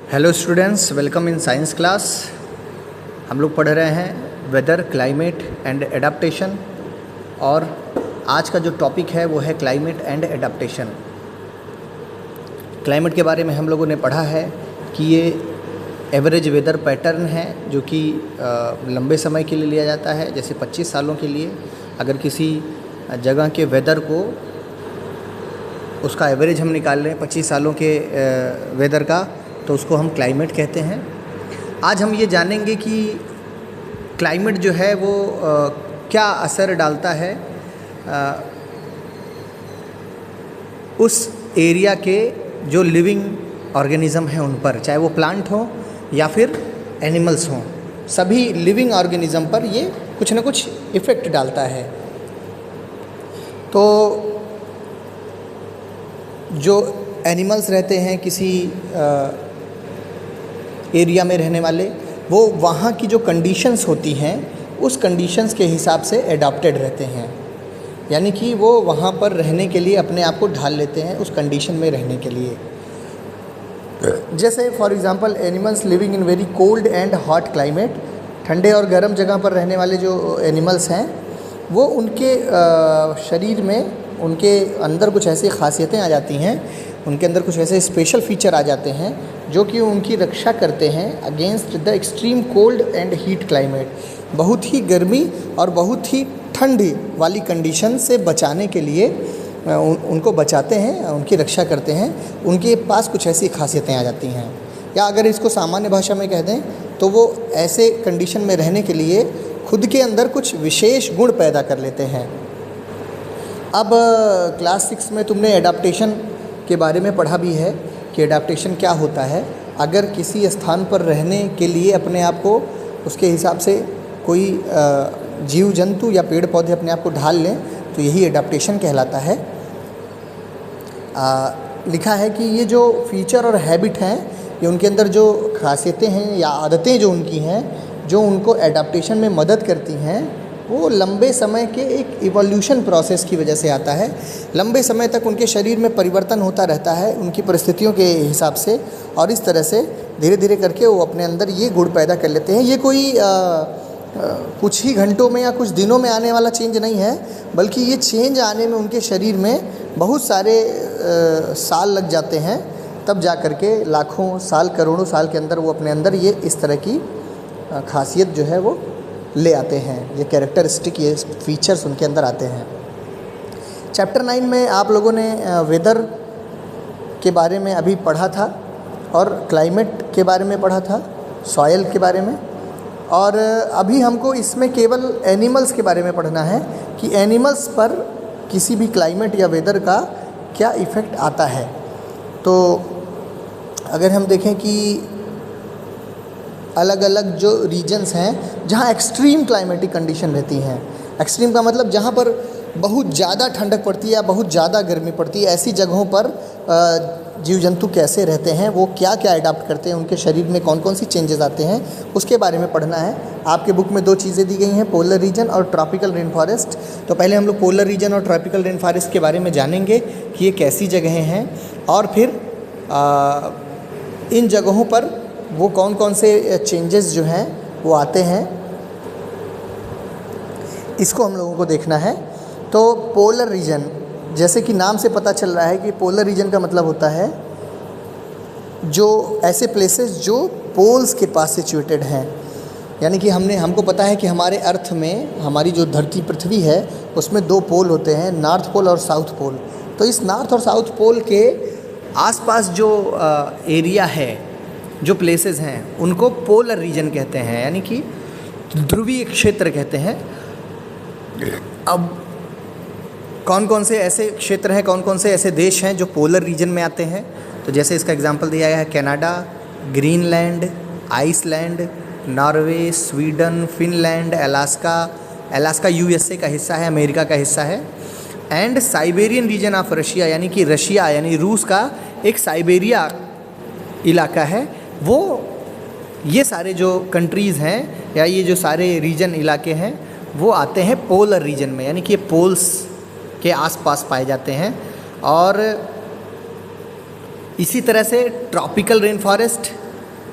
Hello students, welcome in science class. हम लोग पढ़ रहे हैं वेदर, क्लाइमेट एंड एडाप्टेशन, और आज का जो टॉपिक है वो है क्लाइमेट एंड एडाप्टेशन। क्लाइमेट के बारे में हम लोगों ने पढ़ा है कि ये एवरेज वेदर पैटर्न है जो कि लंबे समय के लिए लिया जाता है, जैसे 25 सालों के लिए। अगर किसी जगह के वेदर को, उसका एवरेज हम निकाल लें 25 सालों के वेदर का, तो उसको हम क्लाइमेट कहते हैं। आज हम ये जानेंगे कि क्लाइमेट जो है वो क्या असर डालता है उस एरिया के जो लिविंग ऑर्गेनिज़म हैं उन पर, चाहे वो प्लांट हो या फिर एनिमल्स हों। सभी लिविंग ऑर्गेनिज़म पर ये कुछ ना कुछ इफ़ेक्ट डालता है। तो जो एनिमल्स रहते हैं किसी एरिया में रहने वाले, वो वहाँ की जो कंडीशंस होती हैं उस कंडीशंस के हिसाब से एडाप्टेड रहते हैं, यानी कि वो वहाँ पर रहने के लिए अपने आप को ढाल लेते हैं उस कंडीशन में रहने के लिए। जैसे for example animals living in very cold and hot climate, ठंडे और गर्म जगह पर रहने वाले जो एनिमल्स हैं वो उनके शरीर में, उनके अंदर कुछ ऐसी खासियतें आ जाती हैं, उनके अंदर कुछ ऐसे स्पेशल फीचर आ जाते हैं जो कि उनकी रक्षा करते हैं against the extreme cold and heat climate. बहुत ही गर्मी और बहुत ही ठंडी वाली कंडीशन से बचाने के लिए उनको बचाते हैं, उनकी रक्षा करते हैं। उनके पास कुछ ऐसी खासियतें आ जाती हैं, या अगर इसको सामान्य भाषा में कह दें तो वो ऐसे कंडीशन में रहने के लिए खुद के अंदर कुछ विशेष गुण पैदा कर लेते हैं। अब क्लास 6 में तुमने एडाप्टेशन के बारे में पढ़ा भी है कि एडाप्टेशन क्या होता है। अगर किसी स्थान पर रहने के लिए अपने आप को उसके हिसाब से कोई जीव जंतु या पेड़ पौधे अपने आप को ढाल लें तो यही एडाप्टेशन कहलाता है। लिखा है कि ये जो फीचर और हैबिट हैं, ये उनके अंदर जो खासियतें हैं या आदतें जो उनकी हैं, जो उनको एडाप्टेशन में मदद करती हैं, वो लंबे समय के एक इवोल्यूशन प्रोसेस की वजह से आता है। लंबे समय तक उनके शरीर में परिवर्तन होता रहता है उनकी परिस्थितियों के हिसाब से, और इस तरह से धीरे धीरे करके वो अपने अंदर ये गुण पैदा कर लेते हैं। ये कोई कुछ ही घंटों में या कुछ दिनों में आने वाला चेंज नहीं है, बल्कि ये चेंज आने में उनके शरीर में बहुत सारे साल लग जाते हैं। तब जा कर के लाखों साल, करोड़ों साल के अंदर वो अपने अंदर ये इस तरह की खासियत जो है वो ले आते हैं। ये कैरेक्टरिस्टिक, ये फीचर्स उनके अंदर आते हैं। चैप्टर 9 में आप लोगों ने वेदर के बारे में अभी पढ़ा था, और क्लाइमेट के बारे में पढ़ा था, सॉयल के बारे में, और अभी हमको इसमें केवल एनिमल्स के बारे में पढ़ना है कि एनिमल्स पर किसी भी क्लाइमेट या वेदर का क्या इफ़ेक्ट आता है। तो अगर हम देखें कि अलग अलग जो रीजन्स हैं जहाँ एक्सट्रीम क्लाइमेटिक कंडीशन रहती हैं, एक्सट्रीम का मतलब जहाँ पर बहुत ज़्यादा ठंडक पड़ती है या बहुत ज़्यादा गर्मी पड़ती है, ऐसी जगहों पर जीव जंतु कैसे रहते हैं, वो क्या क्या अडाप्ट करते हैं, उनके शरीर में कौन कौन सी चेंजेस आते हैं, उसके बारे में पढ़ना है। आपके बुक में 2 चीज़ें दी गई हैं, पोलर रीजन और ट्रॉपिकल रेन फॉरेस्ट। तो पहले हम लोग पोलर रीजन और ट्रॉपिकल रेन फॉरेस्ट के बारे में जानेंगे कि ये कैसी जगहें हैं, और फिर इन जगहों पर वो कौन कौन से चेंजेस जो हैं वो आते हैं, इसको हम लोगों को देखना है। तो पोलर रीजन, जैसे कि नाम से पता चल रहा है कि पोलर रीजन का मतलब होता है जो ऐसे प्लेसेस जो पोल्स के पास सिचुएटेड हैं। यानी कि हमको पता है कि हमारे अर्थ में, हमारी जो धरती पृथ्वी है, उसमें 2 पोल होते हैं, नॉर्थ पोल और साउथ पोल। तो इस नॉर्थ और साउथ पोल के आसपास जो एरिया है, जो प्लेसेस हैं, उनको पोलर रीजन कहते हैं, यानी कि ध्रुवीय क्षेत्र कहते हैं। अब कौन कौन से ऐसे क्षेत्र हैं, कौन कौन से ऐसे देश हैं जो पोलर रीजन में आते हैं, तो जैसे इसका एग्जांपल दिया गया है Canada, Greenland, Iceland, Norway, Sweden, Finland, Alaska USA का हिस्सा है, अमेरिका का हिस्सा है, and Siberian region of Russia, यानी कि रशिया यानी रूस का एक साइबेरिया इलाका है। वो ये सारे जो कंट्रीज़ हैं या ये जो सारे रीजन इलाके हैं वो आते हैं पोलर रीजन में, यानी कि ये पोल्स के आसपास पाए जाते हैं। और इसी तरह से ट्रॉपिकल रेन फॉरेस्ट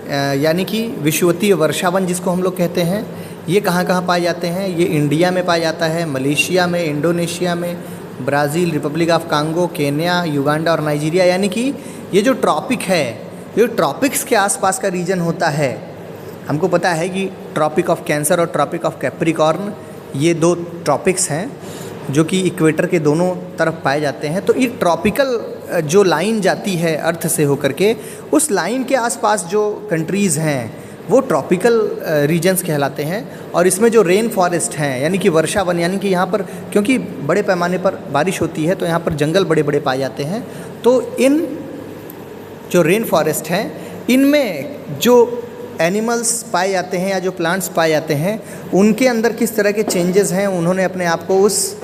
यानी कि विषुवतीय वर्षावन जिसको हम लोग कहते हैं, ये कहाँ कहाँ पाए जाते हैं? ये इंडिया में पाया जाता है, मलेशिया में, इंडोनेशिया में, Brazil, Republic of Congo, Kenya, Uganda और नाइजीरिया। यानी कि ये जो ट्रॉपिक है, ये ट्रॉपिक्स के आसपास का रीजन होता है। हमको पता है कि ट्रॉपिक ऑफ कैंसर और ट्रॉपिक ऑफ कैप्रिकॉर्न ये दो ट्रॉपिक्स हैं जो कि इक्वेटर के दोनों तरफ पाए जाते हैं। तो ये ट्रॉपिकल जो लाइन जाती है अर्थ से होकर के, उस लाइन के आसपास जो कंट्रीज़ हैं वो ट्रॉपिकल रीजन्स कहलाते हैं। और इसमें जो रेन फॉरेस्ट हैं यानी कि वर्षावन, यानी कि यहाँ पर क्योंकि बड़े पैमाने पर बारिश होती है तो यहाँ पर जंगल बड़े बड़े पाए जाते हैं। तो इन जो रेन फॉरेस्ट हैं इनमें जो एनिमल्स पाए जाते हैं या जो प्लांट्स पाए जाते हैं उनके अंदर किस तरह के चेंजेस हैं, उन्होंने अपने आप को उस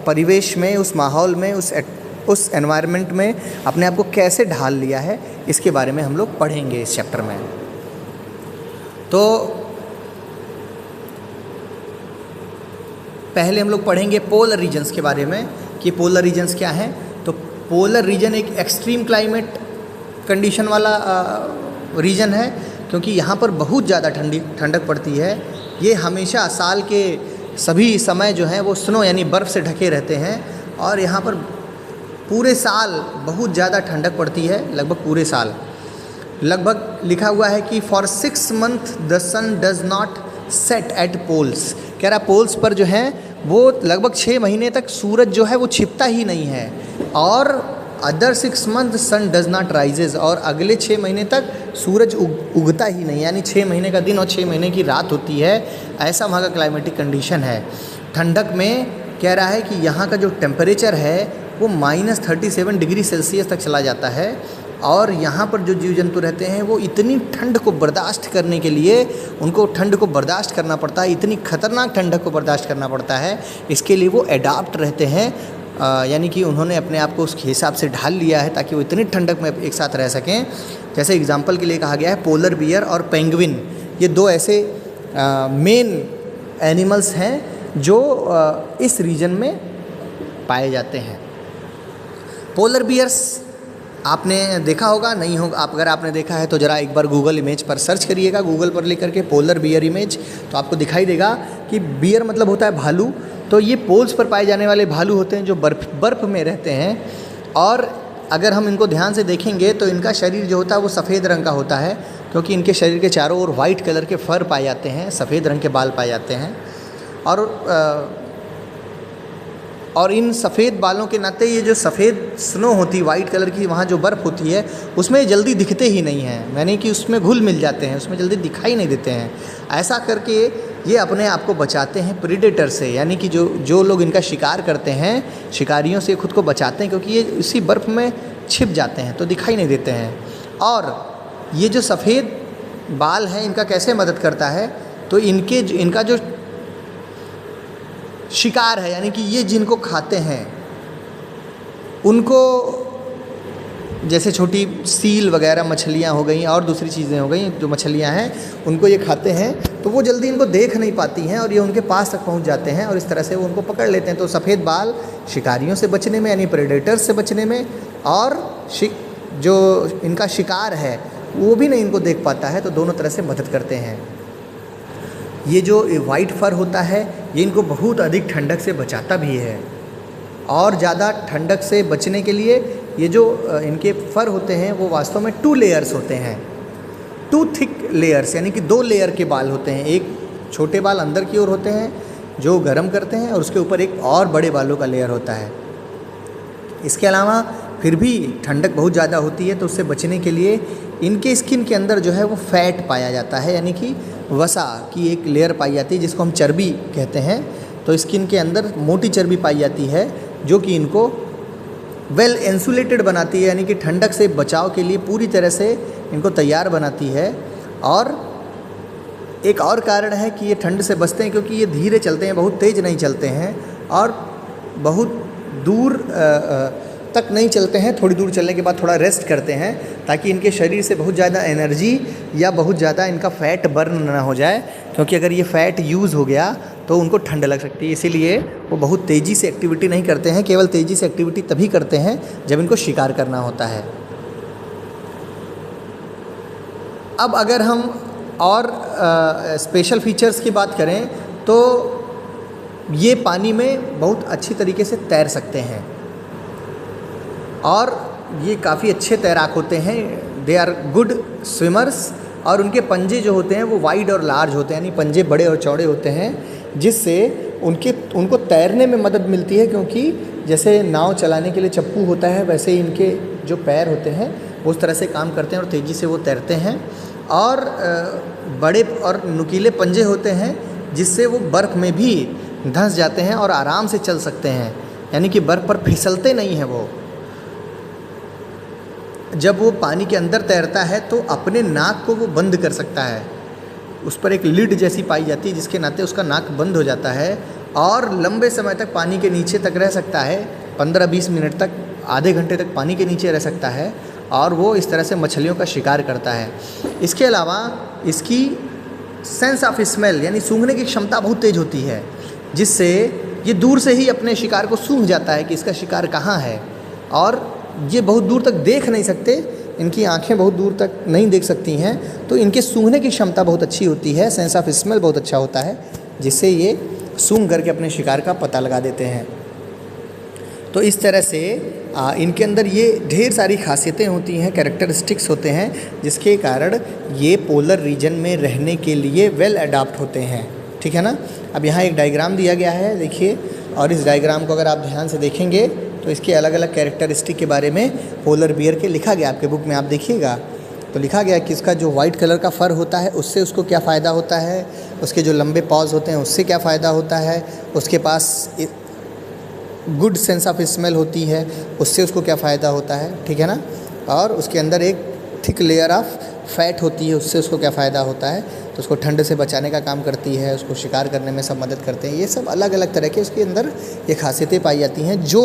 परिवेश में, उस माहौल में, उस एनवायरनमेंट में अपने आप को कैसे ढाल लिया है, इसके बारे में हम लोग पढ़ेंगे इस चैप्टर में। तो पहले हम लोग पढ़ेंगे पोलर रीजन्स के बारे में कि पोलर रीजन्स क्या हैं। तो पोलर रीजन एक एक्सट्रीम क्लाइमेट कंडीशन वाला रीजन है, क्योंकि यहाँ पर बहुत ज़्यादा ठंडक पड़ती है। ये हमेशा साल के सभी समय जो हैं वो स्नो यानी बर्फ़ से ढके रहते हैं और यहाँ पर पूरे साल बहुत ज़्यादा ठंडक पड़ती है, लगभग पूरे साल। लगभग लिखा हुआ है कि for 6 months the sun does not set at poles. कह रहा पोल्स पर जो है वो लगभग 6 महीने तक सूरज जो है वो छिपता ही नहीं है। और other 6 months sun does not rises, और अगले 6 महीने तक सूरज उगता ही नहीं, यानी 6 महीने का दिन और 6 महीने की रात होती है। ऐसा वहाँ का क्लाइमेटिक कंडीशन है। ठंडक में कह रहा है कि यहाँ का जो टेम्परेचर है वो -37 डिग्री सेल्सियस तक चला जाता है। और यहाँ पर जो जीव जंतु रहते हैं वो इतनी ठंड को बर्दाश्त करने के लिए उनको ठंड को बर्दाश्त करना पड़ता है, इतनी ख़तरनाक ठंडक को बर्दाश्त करना पड़ता है। इसके लिए वो एडाप्ट रहते हैं, यानी कि उन्होंने अपने आप को उसके हिसाब से ढाल लिया है ताकि वो इतनी ठंडक में एक साथ रह सकें। जैसे एग्जांपल के लिए कहा गया है पोलर बियर और पेंगुइन, ये दो ऐसे मेन एनिमल्स हैं जो इस रीजन में पाए जाते हैं। पोलर बियर्स आपने देखा होगा, नहीं होगा आप, अगर आपने देखा है तो ज़रा एक बार गूगल इमेज पर सर्च करिएगा, गूगल पर लिख करके पोलर बियर इमेज, तो आपको दिखाई देगा कि बियर मतलब होता है भालू। तो ये पोल्स पर पाए जाने वाले भालू होते हैं जो बर्फ़ में रहते हैं। और अगर हम इनको ध्यान से देखेंगे तो इनका शरीर जो होता है वो सफ़ेद रंग का होता है, क्योंकि इनके शरीर के चारों ओर वाइट कलर के फर पाए जाते हैं, सफ़ेद रंग के बाल पाए जाते हैं। और इन सफ़ेद बालों के नाते ये जो सफ़ेद स्नो होती है वाइट कलर की, वहाँ जो बर्फ़ होती है उसमें जल्दी दिखते ही नहीं हैं, यानी कि उसमें घुल मिल जाते हैं, उसमें जल्दी दिखाई नहीं देते हैं। ऐसा करके ये अपने आप को बचाते हैं प्रीडेटर से, यानी कि जो लोग इनका शिकार करते हैं, शिकारियों से खुद को बचाते हैं, क्योंकि ये इसी बर्फ़ में छिप जाते हैं तो दिखाई नहीं देते हैं। और ये जो सफ़ेद बाल हैं इनका कैसे मदद करता है, तो इनका जो शिकार है, यानी कि ये जिनको खाते हैं उनको, जैसे छोटी सील वगैरह मछलियाँ हो गई और दूसरी चीज़ें हो गई जो मछलियाँ हैं, उनको ये खाते हैं तो वो जल्दी इनको देख नहीं पाती हैं और ये उनके पास तक पहुंच जाते हैं और इस तरह से वो उनको पकड़ लेते हैं। तो सफ़ेद बाल शिकारियों से बचने में, यानी प्रेडेटर्स से बचने में, और जो इनका शिकार है वो भी नहीं इनको देख पाता है, तो दोनों तरह से मदद करते हैं। ये जो वाइट फर होता है ये इनको बहुत अधिक ठंडक से बचाता भी है, और ज़्यादा ठंडक से बचने के लिए ये जो इनके फर होते हैं वो वास्तव में 2 लेयर्स होते हैं, 2 थिक लेयर्स, यानी कि 2 लेयर के बाल होते हैं। एक छोटे बाल अंदर की ओर होते हैं जो गर्म करते हैं और उसके ऊपर एक और बड़े बालों का लेयर होता है। इसके अलावा फिर भी ठंडक बहुत ज़्यादा होती है तो उससे बचने के लिए इनके स्किन के अंदर जो है वो फैट पाया जाता है, यानी कि वसा की एक लेयर पाई जाती है जिसको हम चर्बी कहते हैं। तो स्किन के अंदर मोटी चर्बी पाई जाती है जो कि इनको वेल इंसुलेटेड बनाती है, यानी कि ठंडक से बचाव के लिए पूरी तरह से इनको तैयार बनाती है। और एक और कारण है कि ये ठंड से बचते हैं क्योंकि ये धीरे चलते हैं, बहुत तेज़ नहीं चलते हैं और बहुत दूर तक नहीं चलते हैं, थोड़ी दूर चलने के बाद थोड़ा रेस्ट करते हैं ताकि इनके शरीर से बहुत ज़्यादा एनर्जी या बहुत ज़्यादा इनका फ़ैट बर्न ना हो जाए, क्योंकि अगर ये फ़ैट यूज़ हो गया तो उनको ठंड लग सकती है। इसीलिए वो बहुत तेज़ी से एक्टिविटी नहीं करते हैं, केवल तेज़ी से एक्टिविटी तभी करते हैं जब इनको शिकार करना होता है। अब अगर हम और स्पेशल फीचर्स की बात करें तो ये पानी में बहुत अच्छी तरीके से तैर सकते हैं और ये काफ़ी अच्छे तैराक होते हैं। दे आर गुड स्विमर्स और उनके पंजे जो होते हैं वो वाइड और लार्ज होते हैं, यानी पंजे बड़े और चौड़े होते हैं, जिससे उनको तैरने में मदद मिलती है। क्योंकि जैसे नाव चलाने के लिए चप्पू होता है, वैसे ही इनके जो पैर होते हैं वो उस तरह से काम करते हैं और तेज़ी से वो तैरते हैं। और बड़े और नुकीले पंजे होते हैं जिससे वो बर्फ़ में भी धंस जाते हैं और आराम से चल सकते हैं, यानी कि बर्फ़ पर फिसलते नहीं हैं वो। जब वो पानी के अंदर तैरता है तो अपने नाक को वो बंद कर सकता है, उस पर एक लिड जैसी पाई जाती है जिसके नाते उसका नाक बंद हो जाता है और लंबे समय तक पानी के नीचे तक रह सकता है, 15-20 मिनट तक, आधे घंटे तक पानी के नीचे रह सकता है और वो इस तरह से मछलियों का शिकार करता है। इसके अलावा इसकी सेंस ऑफ स्मेल यानी सूंघने की क्षमता बहुत तेज़ होती है, जिससे ये दूर से ही अपने शिकार को सूंघ जाता है कि इसका शिकार कहाँ है। और ये बहुत दूर तक देख नहीं सकते, इनकी आंखें बहुत दूर तक नहीं देख सकती हैं, तो इनके सूंघने की क्षमता बहुत अच्छी होती है, सेंस ऑफ स्मेल बहुत अच्छा होता है, जिससे ये सूंघ करके अपने शिकार का पता लगा देते हैं। तो इस तरह से इनके अंदर ये ढेर सारी खासियतें होती हैं, कैरेक्टरिस्टिक्स होते हैं, जिसके कारण ये पोलर रीजन में रहने के लिए वेल अडॉप्ट होते हैं। ठीक है ना। अब यहाँ एक डायग्राम दिया गया है, देखिए, और इस डायग्राम को अगर आप ध्यान से देखेंगे तो इसके अलग अलग कैरेक्टरिस्टिक के बारे में पोलर बियर के लिखा गया, आपके बुक में आप देखिएगा तो लिखा गया कि इसका जो वाइट कलर का फ़र होता है उससे उसको क्या फ़ायदा होता है, उसके जो लंबे पॉज होते हैं उससे क्या फ़ायदा होता है, उसके पास गुड सेंस ऑफ स्मेल होती है उससे उसको क्या फ़ायदा होता है। ठीक है ना। और उसके अंदर एक थिक लेयर ऑफ फैट होती है, उससे उसको क्या फ़ायदा होता है, तो उसको ठंड से बचाने का काम करती है, उसको शिकार करने में सब मदद करते हैं। ये सब अलग अलग तरह के उसके अंदर ये खासियतें पाई जाती हैं जो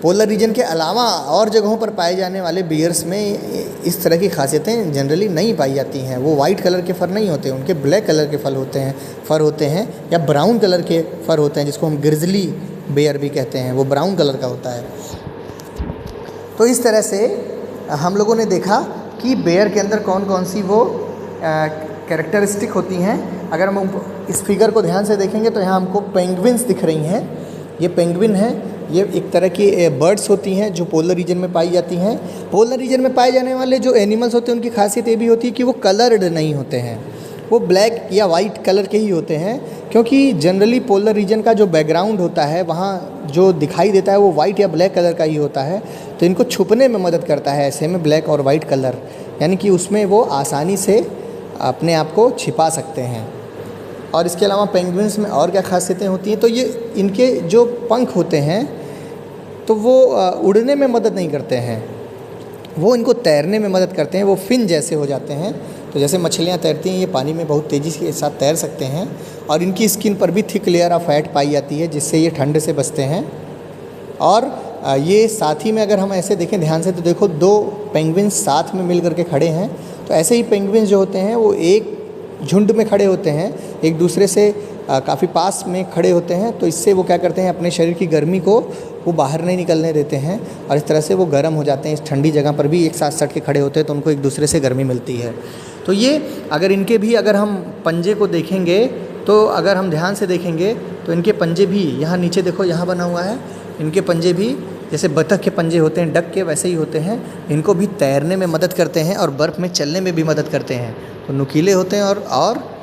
पोलर रीजन के अलावा और जगहों पर पाए जाने वाले बियर्स में इस तरह की खासियतें जनरली नहीं पाई जाती हैं। वो वाइट कलर के फ़र नहीं होते, उनके ब्लैक कलर के फ़र होते हैं या ब्राउन कलर के फ़र होते हैं, जिसको हम ग्रिजली बेयर भी कहते हैं, वो ब्राउन कलर का होता है। तो इस तरह से हम लोगों ने देखा कि बेयर के अंदर कौन कौन सी वो कैरेक्टरिस्टिक होती हैं। अगर हम इस फिगर को ध्यान से देखेंगे तो यहाँ हमको पेंगुइन्स दिख रही हैं। ये पेंगुइन है, ये एक तरह की बर्ड्स होती हैं जो पोलर रीजन में पाई जाती हैं। पोलर रीजन में पाए जाने वाले जो एनिमल्स होते हैं उनकी खासियत ये भी होती है कि वो कलर्ड नहीं होते हैं, वो ब्लैक या वाइट कलर के ही होते हैं, क्योंकि जनरली पोलर रीजन का जो बैकग्राउंड होता है वहाँ जो दिखाई देता है वो वाइट या ब्लैक कलर का ही होता है। तो इनको छुपने में मदद करता है ऐसे में ब्लैक और वाइट कलर, यानी कि उसमें वो आसानी से अपने आप को छिपा सकते हैं। और इसके अलावा पेंगुइन्स में और क्या खासियतें होती हैं, तो ये इनके जो पंख होते हैं तो वो उड़ने में मदद नहीं करते हैं, वो इनको तैरने में मदद करते हैं। वो फिन जैसे हो जाते हैं, तो जैसे मछलियाँ तैरती हैं ये पानी में बहुत तेज़ी के साथ तैर सकते हैं। और इनकी स्किन पर भी थिक लेयर ऑफ फैट पाई जाती है, जिससे ये ठंड से बचते हैं। और ये साथ ही में अगर हम ऐसे देखें ध्यान से तो देखो, दो पेंगुइन्स साथ में मिल करके खड़े हैं। तो ऐसे ही पेंगुइन्स जो होते हैं वो एक झुंड में खड़े होते हैं, एक दूसरे से काफ़ी पास में खड़े होते हैं। तो इससे वो क्या करते हैं, अपने शरीर की गर्मी को वो बाहर नहीं निकलने देते हैं और इस तरह से वो गर्म हो जाते हैं। इस ठंडी जगह पर भी एक साथ सट के खड़े होते हैं तो उनको एक दूसरे से गर्मी मिलती है। तो ये अगर हम पंजे को देखेंगे तो अगर हम ध्यान से देखेंगे तो इनके पंजे भी यहाँ नीचे देखो, यहाँ बना हुआ है, इनके पंजे भी जैसे बतख के पंजे होते हैं डक के, वैसे ही होते हैं। इनको भी तैरने में मदद करते हैं और बर्फ़ में चलने में भी मदद करते हैं। तो नुकीले होते हैं और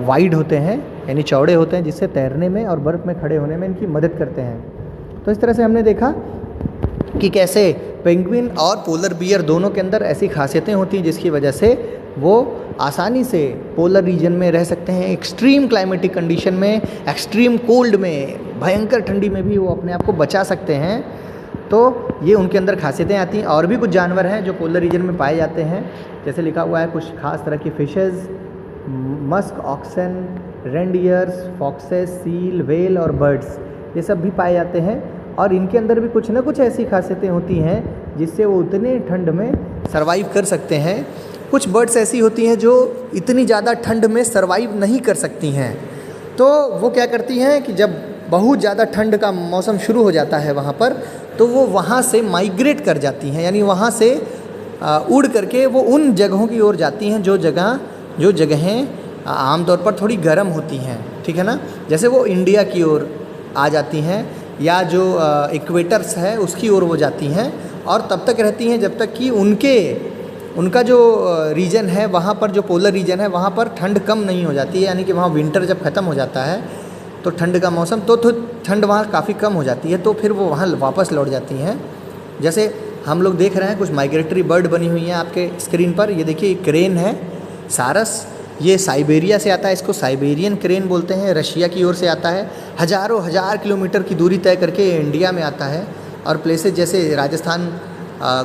वाइड होते हैं, यानी चौड़े होते हैं, जिससे तैरने में और बर्फ़ में खड़े होने में इनकी मदद करते हैं। तो इस तरह से हमने देखा कि कैसे पेंगुइन और पोलर बियर दोनों के अंदर ऐसी खासियतें होती हैं जिसकी वजह से वो आसानी से पोलर रीजन में रह सकते हैं। एक्सट्रीम क्लाइमेटिक कंडीशन में, एक्सट्रीम कोल्ड में, भयंकर ठंडी में भी वो अपने आप को बचा सकते हैं। तो ये उनके अंदर खासियतें आती हैं। और भी कुछ जानवर हैं जो पोलर रीजन में पाए जाते हैं, जैसे लिखा हुआ है कुछ खास तरह की fishes, musk oxen, reindeers, foxes, seal, whale और बर्ड्स, ये सब भी पाए जाते हैं। और इनके अंदर भी कुछ ना कुछ ऐसी खासियतें होती हैं जिससे वो उतने ठंड में सर्वाइव कर सकते हैं। कुछ बर्ड्स ऐसी होती हैं जो इतनी ज़्यादा ठंड में सर्वाइव नहीं कर सकती हैं, तो वो क्या करती हैं कि जब बहुत ज़्यादा ठंड का मौसम शुरू हो जाता है वहाँ पर, तो वो वहाँ से माइग्रेट कर जाती हैं, यानी वहाँ से उड़ करके वो उन जगहों की ओर जाती हैं जो जगहें आमतौर पर थोड़ी गर्म होती हैं, ठीक है ना। जैसे वो इंडिया की ओर आ जाती हैं या जो इक्वेटर्स है उसकी ओर वो जाती हैं और तब तक रहती हैं जब तक कि उनका जो रीजन है वहाँ पर, जो पोलर रीजन है वहाँ पर ठंड कम नहीं हो जाती है। यानी कि वहाँ विंटर जब ख़त्म हो जाता है तो ठंड का मौसम तो ठंड वहाँ काफ़ी कम हो जाती है, तो फिर वो वहाँ वापस लौट जाती हैं। जैसे हम लोग देख रहे हैं कुछ माइग्रेटरी बर्ड बनी हुई हैं आपके स्क्रीन पर। ये देखिए क्रेन है सारस, ये साइबेरिया से आता है, इसको साइबेरियन क्रेन बोलते हैं, रशिया की ओर से आता है। हज़ारों हज़ार किलोमीटर की दूरी तय करके इंडिया में आता है और प्लेसेस जैसे राजस्थान,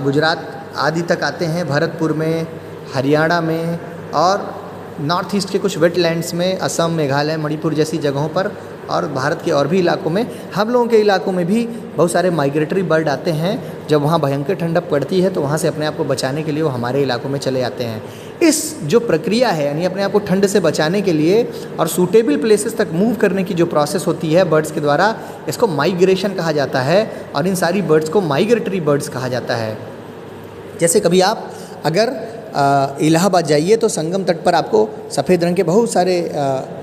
गुजरात आदि तक आते हैं, भरतपुर में, हरियाणा में और नॉर्थ ईस्ट के कुछ वेटलैंड्स में, असम, मेघालय, मणिपुर जैसी जगहों पर और भारत के और भी इलाकों में, हम लोगों के इलाकों में भी बहुत सारे माइग्रेटरी बर्ड आते हैं। जब वहाँ भयंकर ठंडक पड़ती है तो वहाँ से अपने आप को बचाने के लिए वो हमारे इलाकों में चले आते हैं। इस जो प्रक्रिया है यानी अपने आप को ठंड से बचाने के लिए और सूटेबल प्लेसेस तक मूव करने की जो प्रोसेस होती है बर्ड्स के द्वारा, इसको माइग्रेशन कहा जाता है और इन सारी बर्ड्स को माइग्रेटरी बर्ड्स कहा जाता है। जैसे कभी आप अगर इलाहाबाद जाइए तो संगम तट पर आपको सफ़ेद रंग के बहुत सारे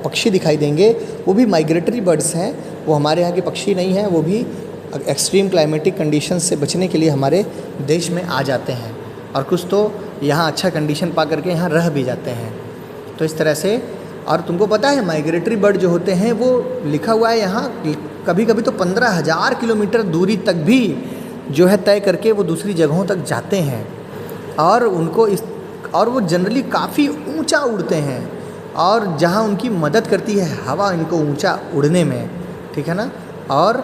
पक्षी दिखाई देंगे, वो भी माइग्रेटरी बर्ड्स हैं। वो हमारे यहाँ के पक्षी नहीं हैं, वो भी एक्सट्रीम क्लाइमेटिक कंडीशंस से बचने के लिए हमारे देश में आ जाते हैं और कुछ तो यहाँ अच्छा कंडीशन पा करके यहाँ रह भी जाते हैं। तो इस तरह से, और तुमको पता है माइग्रेटरी बर्ड जो होते हैं वो लिखा हुआ है यहाँ कभी कभी तो 15,000 किलोमीटर दूरी तक भी जो है तय करके वो दूसरी जगहों तक जाते हैं और और वो जनरली काफ़ी ऊंचा उड़ते हैं और जहाँ उनकी मदद करती है हवा इनको ऊंचा उड़ने में, ठीक है ना। और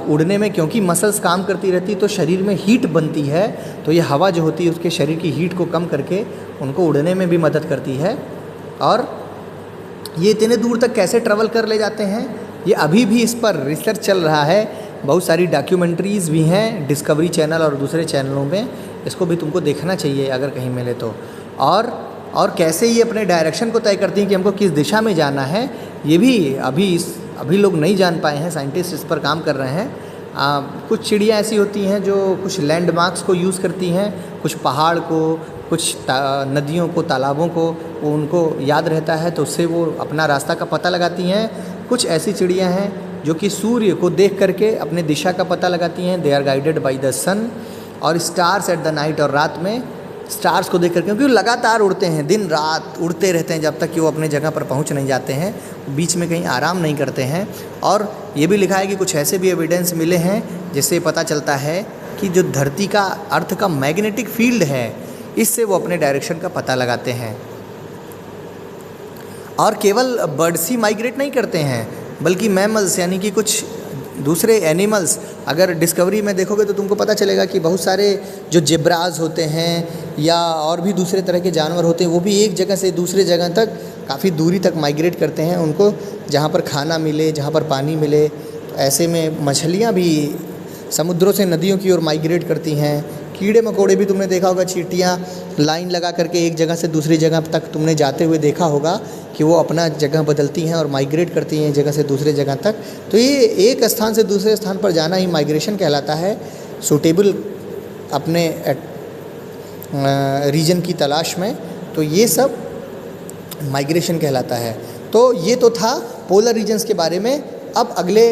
उड़ने में क्योंकि मसल्स काम करती रहती तो शरीर में हीट बनती है, तो ये हवा जो होती है उसके शरीर की हीट को कम करके उनको उड़ने में भी मदद करती है। और ये इतने दूर तक कैसे ट्रैवल कर ले जाते हैं, ये अभी भी इस पर रिसर्च चल रहा है। बहुत सारी डॉक्यूमेंट्रीज़ भी हैं डिस्कवरी चैनल और दूसरे चैनलों में, इसको भी तुमको देखना चाहिए अगर कहीं मिले तो। और कैसे ये अपने डायरेक्शन को तय करती हैं कि हमको किस दिशा में जाना है, ये भी अभी लोग नहीं जान पाए हैं, साइंटिस्ट इस पर काम कर रहे हैं। कुछ चिड़ियाँ ऐसी होती हैं जो कुछ लैंडमार्क्स को यूज़ करती हैं, कुछ पहाड़ को, कुछ नदियों को, तालाबों को वो उनको याद रहता है तो उससे वो अपना रास्ता का पता लगाती हैं। कुछ ऐसी चिड़ियाँ हैं जो कि सूर्य को देख करके अपने दिशा का पता लगाती हैं, they are guided by the sun. और स्टार्स एट द नाइट, और रात में स्टार्स को देख कर, क्योंकि वो लगातार उड़ते हैं, दिन रात उड़ते रहते हैं जब तक कि वो अपने जगह पर पहुंच नहीं जाते हैं, बीच में कहीं आराम नहीं करते हैं। और ये भी लिखा है कि कुछ ऐसे भी एविडेंस मिले हैं जिससे पता चलता है कि जो धरती का अर्थ का मैग्नेटिक फील्ड है, इससे वो अपने डायरेक्शन का पता लगाते हैं। और केवल बर्ड्स ही माइग्रेट नहीं करते हैं, बल्कि मैमल्स यानी कि कुछ दूसरे एनिमल्स, अगर डिस्कवरी में देखोगे तो तुमको पता चलेगा कि बहुत सारे जो जेब्राज होते हैं या और भी दूसरे तरह के जानवर होते हैं, वो भी एक जगह से दूसरे जगह तक काफ़ी दूरी तक माइग्रेट करते हैं। उनको जहाँ पर खाना मिले, जहाँ पर पानी मिले, तो ऐसे में मछलियाँ भी समुद्रों से नदियों की ओर माइग्रेट करती हैं। कीड़े मकोड़े भी तुमने देखा होगा, चींटियाँ लाइन लगा करके एक जगह से दूसरी जगह तक तुमने जाते हुए देखा होगा कि वो अपना जगह बदलती हैं और माइग्रेट करती हैं एक जगह से दूसरे जगह तक। तो ये एक स्थान से दूसरे स्थान पर जाना ही माइग्रेशन कहलाता है, सूटेबल अपने रीजन की तलाश में। तो ये सब माइग्रेशन कहलाता है। तो ये तो था पोलर रीजन्स के बारे में। अब अगले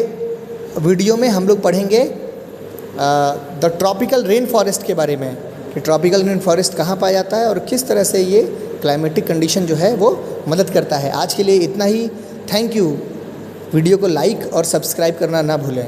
वीडियो में हम लोग पढ़ेंगे द ट्रॉपिकल रेन फॉरेस्ट के बारे में, कि ट्रॉपिकल रेन फॉरेस्ट कहाँ पाया जाता है और किस तरह से ये क्लाइमेटिक कंडीशन जो है वो मदद करता है। आज के लिए इतना ही। Thank you. वीडियो को लाइक और सब्सक्राइब करना ना भूलें।